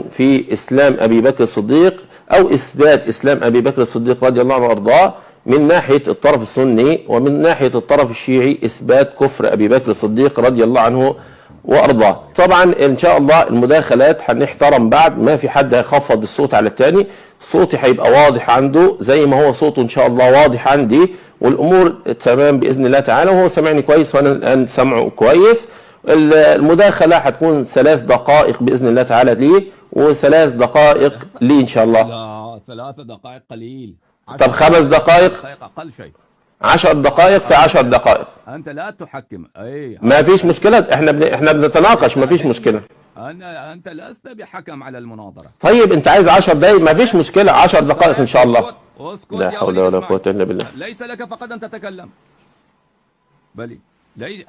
في إسلام أبي بكر الصديق أو إثبات إسلام أبي بكر الصديق رضي الله عنه وأرضاه من ناحية الطرف السني، ومن ناحية الطرف الشيعي إثبات كفر أبي بكر الصديق رضي الله عنه وأرضاه. طبعا إن شاء الله المداخلات هنحترم بعد، ما في حد هيخفض الصوت على التاني، صوتي هيبقى واضح عنده زي ما هو صوته إن شاء الله واضح عندي، والأمور تمام بإذن الله تعالى، وهو سمعني كويس وأنا الآن سمعه كويس. المداخلة هتكون 3 دقائق بإذن الله تعالى لي، و3 دقائق لي إن شاء الله. لا 3 دقائق قليل. طب 5 دقائق؟ أقل شيء. 10 دقائق في 10 دقائق. أنت لا تحكم. أي ما فيش مشكلة، احنا بنتناقش، ما فيش مشكلة. أنت لست بحكم على المناظرة. طيب أنت عايز 10 دقائق، ما فيش مشكلة، 10 دقائق إن شاء الله. اسكت لا يا حول ولي ولا إسماعيل. قوة إلا بالله. ليس لك فقط أن تتكلم، بل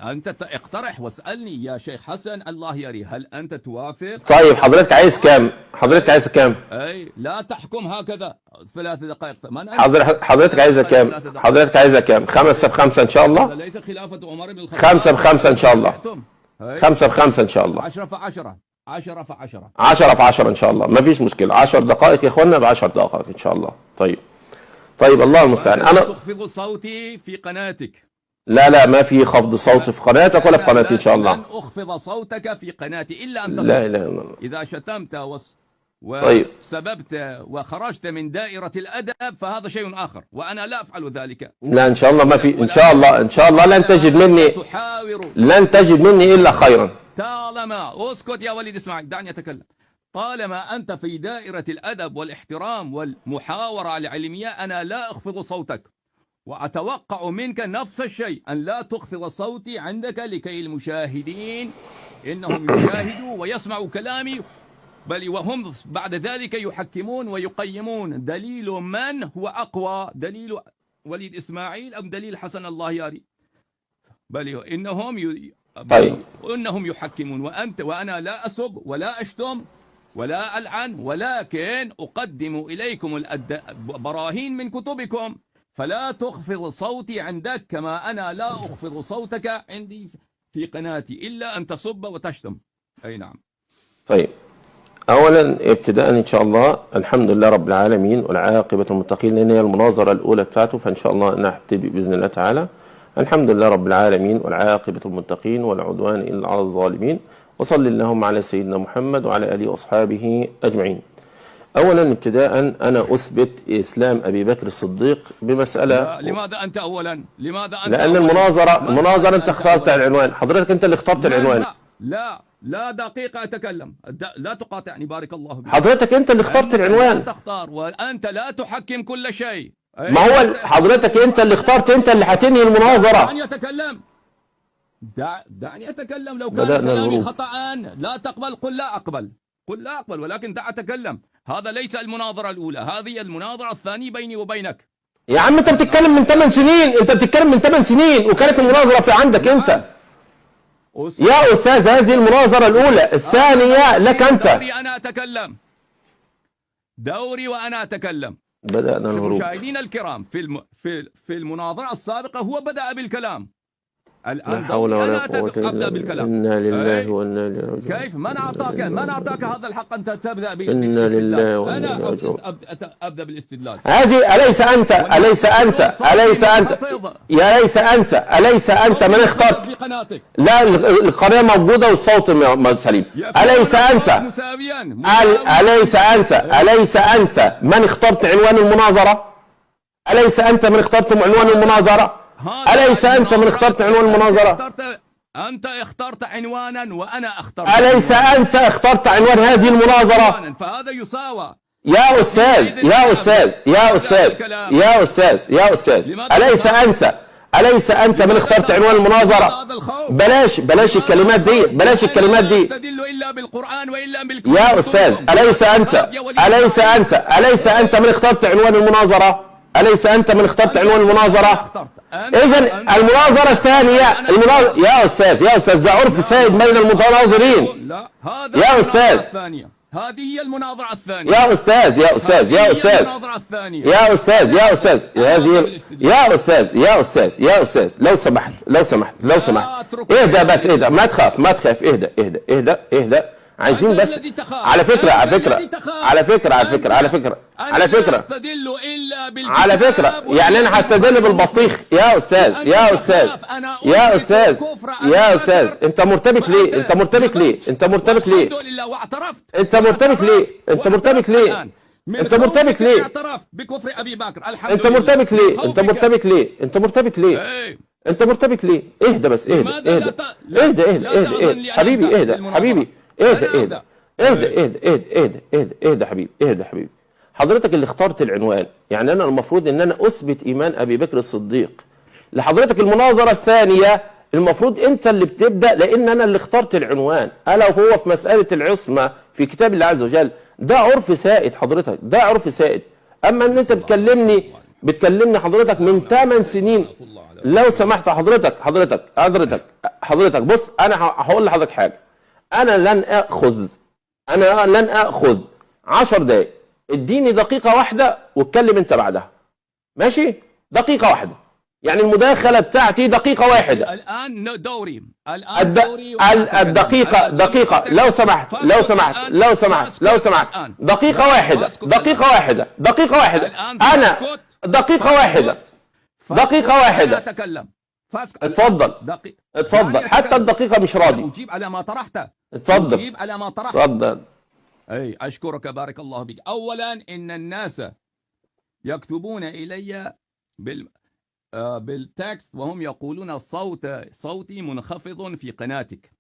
أنت اقترح واسألني يا شيخ حسن الله يري، هل أنت توافق؟ طيب حضرتك عايز كام؟ حضرتك عايز كام؟ أي لا تحكم هكذا 3 دقائق. حضرتك عايزة كام؟ حضرتك عايزة كام؟ 5 ب5 إن شاء الله؟ هذا ليس خلافة عمر بن الخطاب. 5 ب5 إن شاء الله. 5 ب5 إن شاء الله. 10 ف10. 10 ف10. 10 ف10 إن شاء الله، ما فيش مشكلة. 10 دقائق يا إخوانا، ب10 دقائق إن شاء الله. طيب الله المستعان. أنا تخفض صوتي في قناتك. لا ما في خفض صوت في قناتك ولا في قناتي إن شاء الله. لن أخفض صوتك في قناتي إلا أن لا إله إلا الله. إذا شتمت طيب. وسببت وخرجت من دائرة الأدب فهذا شيء آخر، وأنا لا أفعل ذلك. لا إن شاء الله ما في، إن شاء الله لن تجد مني إلا خيرا. طالما اسكت يا وليد اسماعيل، دعني أتكلم. طالما أنت في دائرة الأدب والاحترام والمحاورة العلمية أنا لا أخفض صوتك، وأتوقع منك نفس الشيء، أن لا تخفض صوتي عندك لكي المشاهدين إنهم يشاهدوا ويسمعوا كلامي، بل وهم بعد ذلك يحكمون ويقيمون دليل من هو أقوى، دليل وليد إسماعيل أم دليل حسن الله ياري، بل إنهم يحكمون. وأنا لا أسب ولا أشتم ولا ألعن، ولكن أقدم إليكم براهين من كتبكم، فلا تخفض صوتي عندك كما أنا لا أخفض صوتك عندي في قناتي إلا أن تسب وتشتم. أي نعم. طيب أولا ابتداء إن شاء الله الحمد لله رب العالمين والعاقبة المتقين، لأن هي المناظرة الأولى بتاعته، فإن شاء الله نبتدي بإذن الله تعالى. الحمد لله رب العالمين والعاقبة المتقين والعدوان إلا على الظالمين، وصل اللهم على سيدنا محمد وعلى آله وأصحابه أجمعين. أولا ابتداء أنا أثبت إسلام أبي بكر الصديق بمسألة. لماذا أنت أولا؟ لأن المناظرة أنت اخترت العنوان، حضرتك أنت اللي اخترت العنوان. لا دقيقة أتكلم، لا تقاطعني بارك الله بك. حضرتك أنت اللي اخترت العنوان. لا تختار، وأنت لا تحكم كل شيء. ما هو حضرتك أنت اللي اخترت، أنت اللي هتنهي المناظرة. دعني أتكلم. دعني أتكلم. لو كان كلامي خطأ لا تقبل قل لا أقبل، ولكن دع أتكلم. هذا ليس المناظرة الأولى، هذه المناظرة الثانية بيني وبينك. يا عم أنت بتتكلم من 8 سنين، وكانت المناظرة في عندك أنت يا أستاذ. هذه المناظرة الأولى، الثانية لك أنت. دوري وأنا أتكلم. بدأنا الهروب. مشاهدينا الكرام، في المناظرة السابقة هو بدأ بالكلام، لا حول ولا قوة إلا بالله. إنا لله وإنا إليه راجعون. كيف؟ من أعطاك هذا الحق أنت تبدأ إنا لله وإنا إليه أنا راجعون. أبدأ بالاستدلال. هذه أليس أنت أليس أنت من اخترت؟ لا القناة موجودة والصوت سليم. أليس أنت من اخترت عنوان المناظرة؟ أليس أنت من اخترت عنوان المناظرة؟ أنت اخترت عنوانا وأنا اخترت. أليس أنت اخترت عنوان هذه المناظرة؟ فهذا يساوى. يا أستاذ أليس أنت من اخترت عنوان المناظرة؟ بلاش الكلمات دي. تدل إلا بالقرآن وإلا بالكتاب. يا أستاذ أليس أنت من اخترت عنوان المناظرة؟ إذن المناظرة الثانية يا أستاذ ده عرف سائد بين المتناظرين. يا أستاذ هذه هي المناظرة الثانية. يا أستاذ لو سمحت اهدى بس، ما تخاف، اهدى. عايزين أنت بس الذي تخاف. على فكره على أنت فكره الذي تخاف. على فكره على فكره على أنت- فكره أنا على لا فكره أستدل إلا بالكتاب على فكره يعني انا هستدل بالبطيخ يا استاذ أنت يا استاذ تخاف. أنا يا أثبت استاذ كفر أبي يا بكر استاذ انت مرتبك ليه؟ انت مرتبك ليه؟ انت مرتبك ليه؟ الحمد لله واعترفت. انت مرتبك ليه؟ انت مرتبك ليه؟ الآن. من انت مرتبك خوفك ليه؟ اعترفت بكفر أبي بكر. الحمد انت لله. مرتبك من ليه؟ انت خوفك. مرتبك ليه؟ انت مرتبك ليه؟ إيه. انت مرتبك ليه؟ اهدى بس اهدى لماذا اهدى لا اهدى اهدى لا اهدى تأذن اهدى لي أن حبيبي أبدأ اهدى بالمناظرة؟ حبيبي اهدى أنا اهدى أبدأ. اهدى اهدى اهدى اهدى اهدى اهدى حبيبي اهدى حبيبي حضرتك اللي اخترت العنوان، يعني انا المفروض ان انا اثبت ايمان ابي بكر الصديق. لحضرتك المناظره الثانيه المفروض انت اللي بتبدا، لان انا اللي اخترت العنوان، الا وهو في مساله العصمه في كتاب الله عز وجل. ده عرف سائد حضرتك، ده عرف سائد. اما ان انت بتكلمني حضرتك من 8 سنين. لو سمحت حضرتك بص، انا هقول لحضرتك حاجه. انا لن اخذ 10 دقائق، اديني دقيقه واحده واتكلم انت بعدها، ماشي؟ دقيقه واحده، يعني المداخله بتاعتي دقيقه واحده. الآن دوري. الآن دوري. دقيقه لو سمحت دقيقه واحده انا دقيقه واحده أتكلم. اتفضل حتى الدقيقه مش راضي. أجيب على ما طرحته. اتفضل. أي أشكرك بارك الله بك. أولا إن الناس يكتبون إلي بالتكست وهم يقولون صوتي منخفض في قناتك،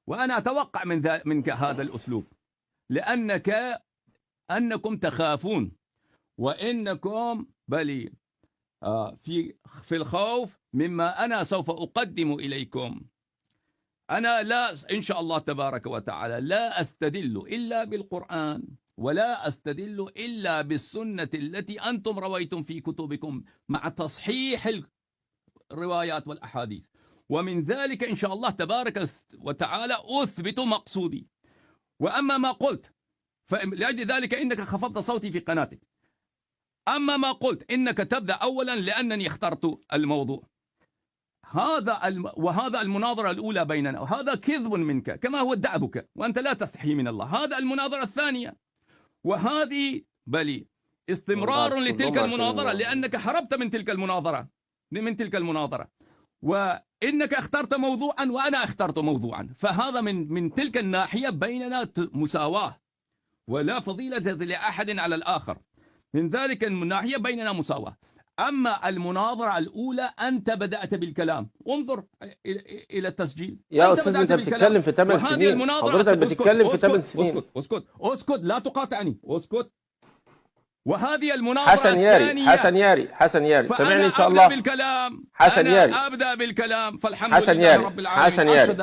وأنا أتوقع منك هذا الأسلوب، أنكم تخافون، وإنكم بل في الخوف مما أنا سوف أقدم إليكم. أنا لا إن شاء الله تبارك وتعالى لا أستدل إلا بالقرآن، ولا أستدل إلا بالسنة التي أنتم رويتم في كتبكم مع تصحيح الروايات والأحاديث، ومن ذلك إن شاء الله تبارك وتعالى أثبت مقصودي. وأما ما قلت فلأجل ذلك إنك خفضت صوتي في قناتك. أما ما قلت إنك تبدأ أولا لأنني اخترت الموضوع، وهذا المناظرة الأولى بيننا، وهذا كذب منك كما هو دعبك، وأنت لا تستحي من الله. هذا المناظرة الثانية، وهذه بل استمرار لتلك المناظرة، لأنك هربت من تلك المناظرة، وإنك اخترت موضوعا وأنا اخترت موضوعا، فهذا من تلك الناحية بيننا مساواة، ولا فضيلة لأحد على الآخر. من ذلك الناحية بيننا مساواة. أما المناظرة الأولى أنت بدأت بالكلام، انظر إلى التسجيل يا أستاذ. أنت بتتكلم في 8 سنين، حضرتك بتتكلم في 8 سنين. اسكت لا تقاطعني، اسكت. وهذه المناظرة الثانية. حسن ياري سمعني إن شاء الله. الله. بالكلام. حسن ياري أبدأ بالكلام. فالحمد حسن لله ياري. رب العالمين. حسن ياري.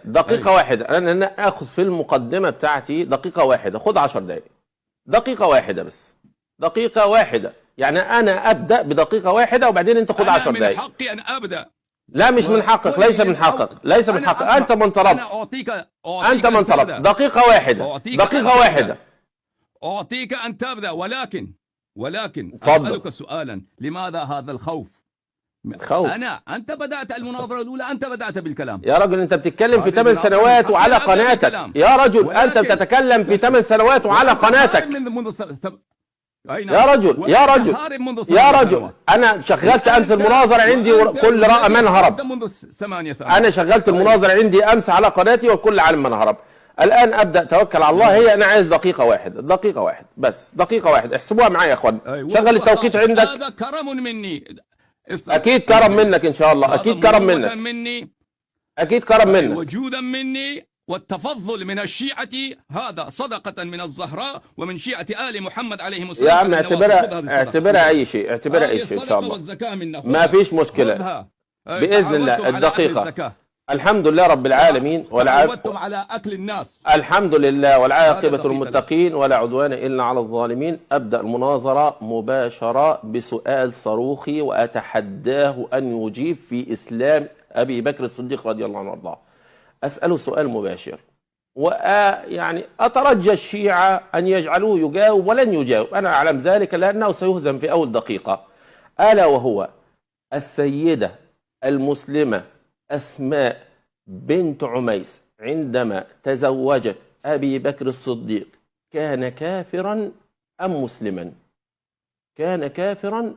دقيقة واحدة. أنا آخذ في المقدمة بتاعتي دقيقة واحدة، خد 10 دقائق. دقيقة واحدة بس، دقيقة واحدة، يعني أنا أبدأ بدقيقة واحدة وبعدين أنت خد 10 دقائق. من حقي أن أبدأ. لا مش من حقك، ليس من حقك، أنت من طلبت. أنت من طلبت دقيقة واحدة. أعطيك أن تبدأ، ولكن أسألك سؤالا، لماذا هذا الخوف؟ أنت بدأت المناظرة الأولى، أنت بدأت بالكلام يا رجل. أنت بتتكلم في 8 سنوات وعلى قناتك يا رجل. أنت بتتكلم في 8 سنوات وعلى قناتك يا رجل. أنا شغلت أمس المناظرة عندي وكل من هرب. أنا شغلت المناظرة عندي أمس على قناتي وكل عالم من هرب. الآن أبدأ توكل على الله. هي أنا عايز دقيقة واحدة بس، دقيقة واحدة. احسبوها معايا يا أخوان. شغل التوقيت عندك. هذا كرم مني. أكيد كرم منك إن شاء الله. أكيد كرم منك. وجودا مني والتفضل من الشيعة، هذا صدقة من الزهراء ومن شيعة آل محمد عليهم السلام. يا عم اعتبرها أي شيء، إن شاء الله. ما فيش مشكلة بإذن الله. الدقيقة. الحمد لله رب العالمين، تعودتم على أكل الناس. الحمد لله والعاقبة للمتقين ولا عدوان إلا على الظالمين. أبدأ المناظرة مباشرة بسؤال صاروخي، وأتحداه أن يجيب في إسلام أبي بكر الصديق رضي الله عنه وارضاه. أسأله سؤال مباشر، ويعني أترجى الشيعة أن يجعلوه يجاوب، ولن يجاوب، أنا أعلم ذلك لأنه سيهزم في أول دقيقة. ألا وهو السيدة المسلمة أسماء بنت عميس عندما تزوجت أبي بكر الصديق كان كافرا أم مسلما؟ كان كافرا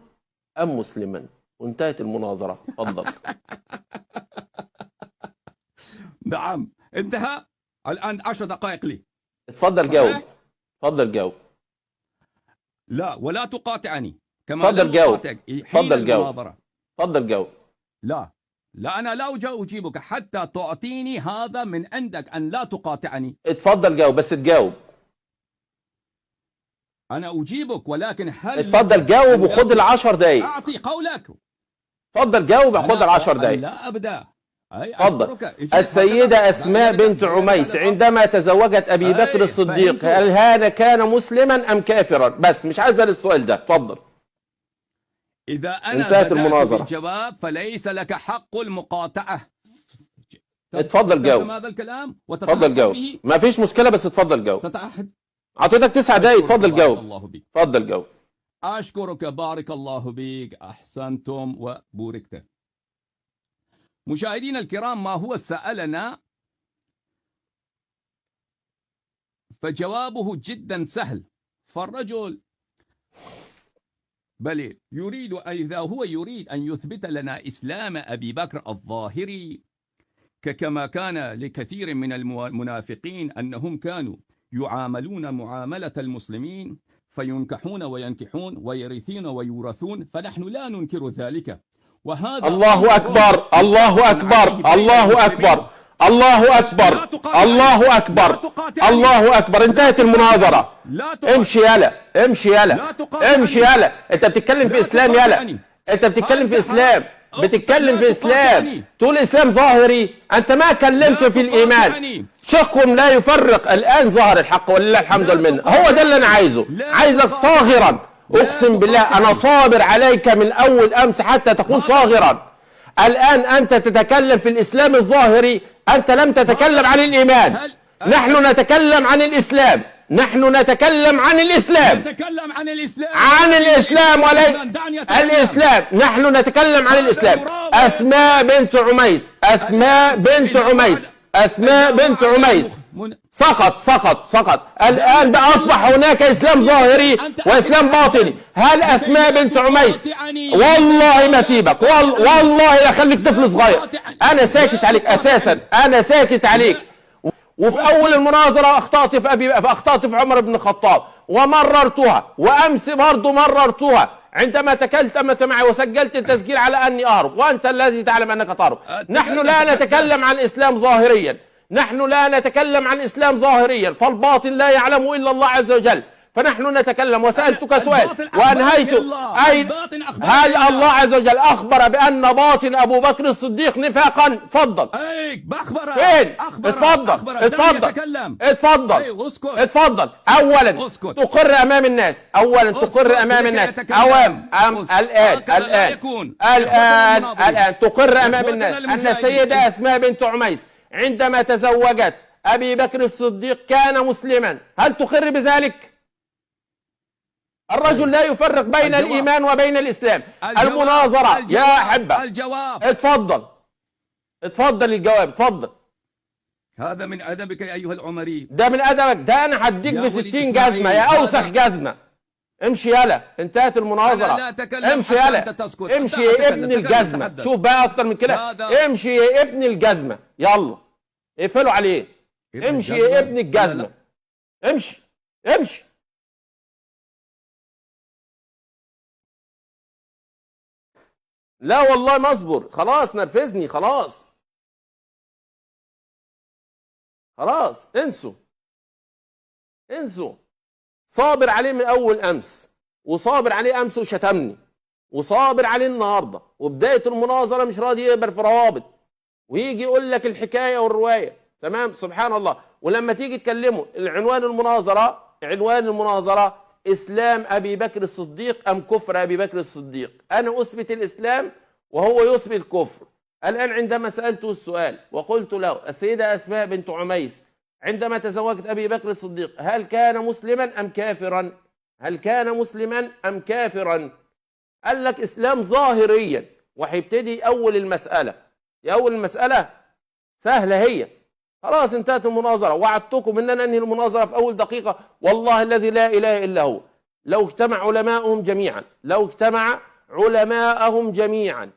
أم مسلما؟ وانتهت المناظرة. تفضل. نعم انتهى. الآن 10 دقائق لي. اتفضل جاوب. اتفضل جاوب. لا ولا تقاطعني كما اتفضل جاوب. اتفضل جاوب. اتفضل جاوب. لا أنا لا أجيبك حتى تعطيني هذا من عندك أن لا تقاطعني. اتفضل جاوب بس تجاوب. أنا أجيبك ولكن هل اتفضل جاوب وخد ال10 دقايق. أعطي قولك. اتفضل جاوب وخد ال10 دقايق. لا أبدا. تفضل. السيدة أسماء بنت عميس عندما تزوجت أبي بكر الصديق هل كان مسلما أم كافرا؟ بس مش عايز السؤال ده. تفضل. إذا أنا انتهت بدأت المناظرة. بالجواب فليس لك حق المقاطعة. اتفضل جاوب. هذا الكلام اتفضل جاوب. ما فيش مشكلة بس اتفضل جاوب. تتعهد. أعطيتك 9 دقايق. اتفضل جاوب. الله بك. اتفضل جاوب. أشكرك بارك الله بك. أحسنتم وبوركت. مشاهدينا الكرام، ما هو سألنا فجوابه جدا سهل. فالرجل بل يريد، إذا هو يريد أن يثبت لنا إسلام أبي بكر الظاهري كما كان لكثير من المنافقين أنهم كانوا يعاملون معاملة المسلمين فينكحون وينكحون ويرثون ويورثون، فنحن لا ننكر ذلك. وهذا الله أكبر. الله أكبر. الله أكبر. الله أكبر. الله أكبر. الله أكبر. انتهت المناظرة. امشي يلا. امشي يلا. امشي يلا. انت بتتكلم في إسلام يلا. انت بتتكلم في إسلام. بتتكلم في إسلام. تقول إسلام ظاهري. أنت ما كلمت في الإيمان. شيخكم لا يفرق. الآن ظهر الحق ولله الحمد والمنة. هو ده اللي أنا عايزه. عايزك صاغرا. أقسم بالله أنا صابر عليك من أول أمس حتى تكون صاغرا. الآن أنت تتكلم في الإسلام الظاهري. أنت لم تتكلم عن الإيمان. نحن نتكلم عن الإسلام. نحن نتكلم عن الإسلام. نتكلم عن الإسلام. عن الإسلام الإسلام. نحن نتكلم عن الإسلام. أسماء بنت عميس. أسماء بنت عميس. أسماء بنت عميس سقط. الآن بقى أصبح هناك إسلام ظاهري وإسلام باطني. هل أسماء بنت عميس؟ والله ما سيبك. والله لا خليك طفل صغير. أنا ساكت عليك أساسا. أنا ساكت عليك. وفي أول المناظرة أخطأت في عمر بن الخطاب ومررتها، وأمس برضو مررتها عندما تكلمت معي وسجلت التسجيل على أني أهرب، وأنت الذي تعلم أنك تهرب. نحن لا نتكلم عن إسلام ظاهريا. نحن لا نتكلم عن إسلام ظاهريا، فالباطن لا يعلمه إلا الله عز وجل. فنحن نتكلم. وسألتك سؤال وأنهيت. هل الله عز وجل أخبر بأن باطن أبو بكر الصديق نفاقا؟ تفضل. فين؟ اتفضل. أولا تقر أمام الناس. الآن تقر أمام الناس أن السيدة أسماء بنت عميس عندما تزوجت أبي بكر الصديق كان مسلما. هل تقر بذلك؟ الرجل لا يفرق بين الإيمان وبين الإسلام. المناظرة يا أحبة. الجواب. اتفضل الجواب. اتفضل. هذا من أدبك يا أيها العمري. ده من أدبك. ده أنا هديك ب60 جزمة يا أوسخ جزمة. امشي يلا. انتهت المناظرة. امشي يلا. امشي يا ابن الجزمة. شوف بقى أكتر من كده. امشي يا ابن الجزمة. يلا اقفلوا عليه. امشي يا ابن الجزمة. امشي. لا والله ما اصبر. خلاص نرفزني. خلاص انسوا. صابر عليه من اول امس، وصابر عليه امس وشتمني، وصابر عليه النهارده، وبدايه المناظره مش راضي يقبل في روابط، ويجي يقول لك الحكايه والروايه. تمام. سبحان الله. ولما تيجي تكلمه عنوان المناظره إسلام أبي بكر الصديق أم كفر أبي بكر الصديق. أنا أثبت الإسلام وهو يثبت الكفر. الآن عندما سألته السؤال وقلت له السيدة أسماء بنت عميس عندما تزوجت أبي بكر الصديق هل كان مسلما أم كافرا؟ قال لك إسلام ظاهريا. وهيبتدي أول المسألة سهلة هي. خلاص انتهت المناظرة. وعدتكم ان انا انهي المناظرة في اول دقيقة، والله الذي لا اله الا هو. لو اجتمع علماءهم جميعا